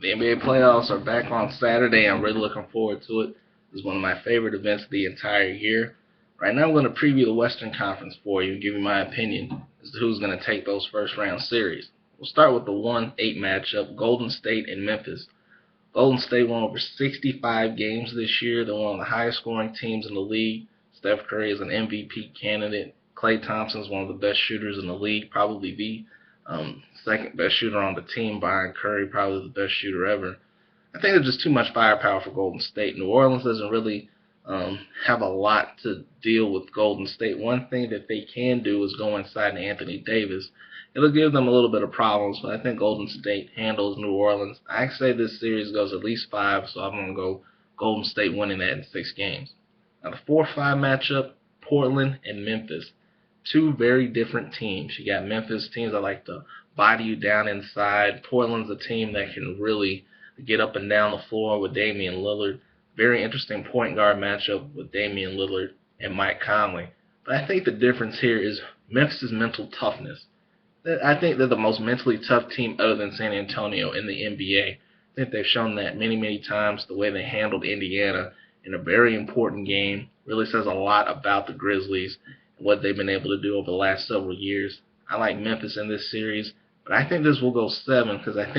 The NBA playoffs are back on Saturday. I'm really looking forward to it. It's one of my favorite events of the entire year. Right now, I'm going to preview the Western Conference for you and give you my opinion as to who's going to take those first round series. We'll start with the 1-8 matchup, Golden State and Memphis. Golden State won over 65 games this year. They're one of the highest scoring teams in the league. Steph Curry is an MVP candidate. Klay Thompson is one of the best shooters in the league, probably the second best shooter on the team behind Curry, probably the best shooter ever. I think there's just too much firepower for Golden State. New Orleans doesn't really have a lot to deal with Golden State. One thing that they can do is go inside Anthony Davis. It'll give them a little bit of problems, but I think Golden State handles New Orleans. I say this series goes at least 5, so I'm going to go Golden State winning that in 6 games. Now the 4-5 matchup, Portland and Memphis. Two very different teams. You got Memphis teams that like to body you down inside. Portland's a team that can really get up and down the floor with Damian Lillard. Very interesting point guard matchup with Damian Lillard and Mike Conley. But I think the difference here is Memphis' mental toughness. I think they're the most mentally tough team other than San Antonio in the NBA. I think they've shown that many, many times. The way they handled Indiana in a very important game really says a lot about the Grizzlies and what they've been able to do over the last several years. I like Memphis in this series, but I think this will go 7 because I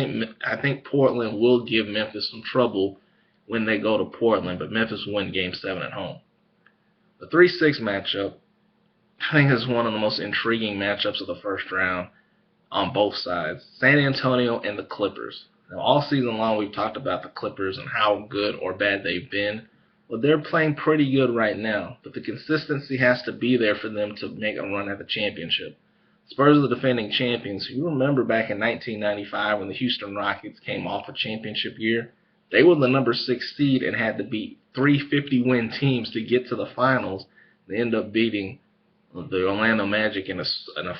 think Portland will give Memphis some trouble when they go to Portland, but Memphis will win Game 7 at home. The 3-6 matchup, I think is one of the most intriguing matchups of the first round on both sides. San Antonio and the Clippers. Now, all season long we've talked about the Clippers and how good or bad they've been. Well, they're playing pretty good right now, but the consistency has to be there for them to make a run at the championship. Spurs are the defending champions. You remember back in 1995 when the Houston Rockets came off a championship year? They were the number 6 seed and had to beat 3 50-win teams to get to the finals. They ended up beating the Orlando Magic in a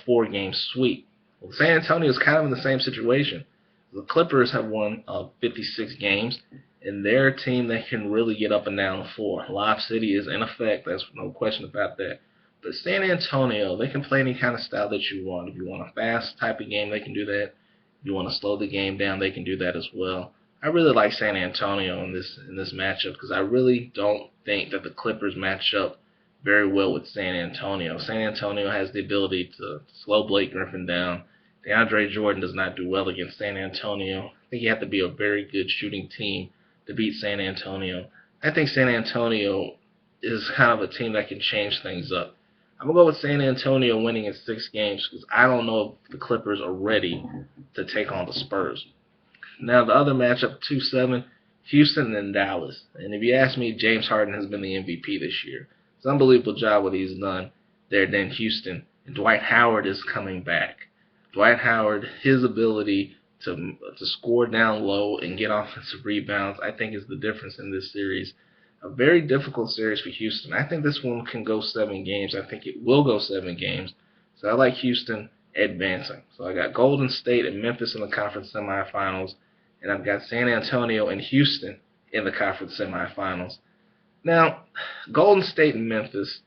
4-game sweep. Well, San Antonio is kind of in the same situation. The Clippers have won 56 games, and they're a team that can really get up and down the floor. Lob City is in effect. There's no question about that. But San Antonio, they can play any kind of style that you want. If you want a fast type of game, they can do that. If you want to slow the game down, they can do that as well. I really like San Antonio in this matchup because I really don't think that the Clippers match up very well with San Antonio. San Antonio has the ability to slow Blake Griffin down. DeAndre Jordan does not do well against San Antonio. I think you have to be a very good shooting team to beat San Antonio. I think San Antonio is kind of a team that can change things up. I'm going to go with San Antonio winning in 6 games because I don't know if the Clippers are ready to take on the Spurs. Now, the other matchup, 2-7, Houston and Dallas. And if you ask me, James Harden has been the MVP this year. It's an unbelievable job what he's done there in Houston. And Dwight Howard is coming back. Dwight Howard, his ability to score down low and get offensive rebounds, I think is the difference in this series. A very difficult series for Houston. I think this one can go 7 games. I think it will go 7 games. So I like Houston advancing. So I got Golden State and Memphis in the conference semifinals, and I've got San Antonio and Houston in the conference semifinals. Now, Golden State and Memphis,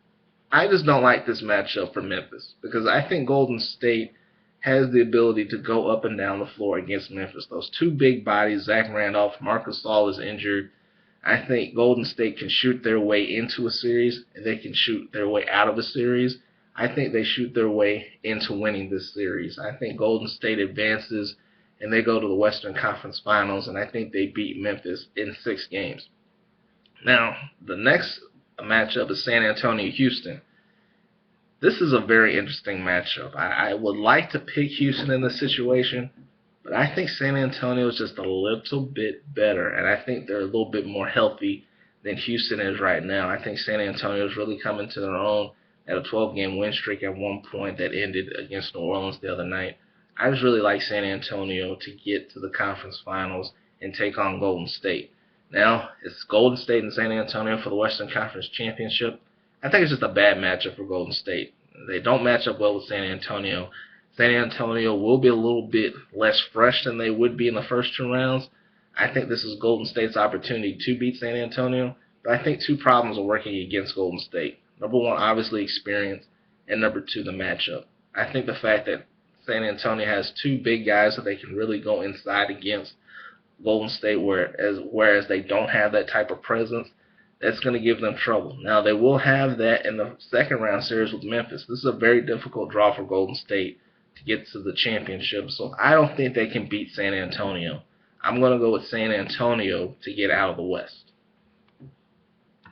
I just don't like this matchup for Memphis because I think Golden State has the ability to go up and down the floor against Memphis. Those two big bodies, Zach Randolph, Marc Gasol is injured. I think Golden State can shoot their way into a series, and they can shoot their way out of a series. I think they shoot their way into winning this series. I think Golden State advances, and they go to the Western Conference Finals, and I think they beat Memphis in 6 games. Now, the next matchup is San Antonio-Houston. This is a very interesting matchup. I would like to pick Houston in this situation, but I think San Antonio is just a little bit better, and I think they're a little bit more healthy than Houston is right now. I think San Antonio is really coming to their own at a 12-game win streak at one point that ended against New Orleans the other night. I just really like San Antonio to get to the conference finals and take on Golden State. Now, it's Golden State and San Antonio for the Western Conference Championship. I think it's just a bad matchup for Golden State. They don't match up well with San Antonio. San Antonio will be a little bit less fresh than they would be in the first 2 rounds. I think this is Golden State's opportunity to beat San Antonio, but I think 2 problems are working against Golden State. Number 1, obviously experience, and number 2, the matchup. I think the fact that San Antonio has 2 big guys that they can really go inside against Golden State, whereas they don't have that type of presence, that's going to give them trouble. Now, they will have that in the second round series with Memphis. This is a very difficult draw for Golden State to get to the championship, so I don't think they can beat San Antonio. I'm going to go with San Antonio to get out of the West.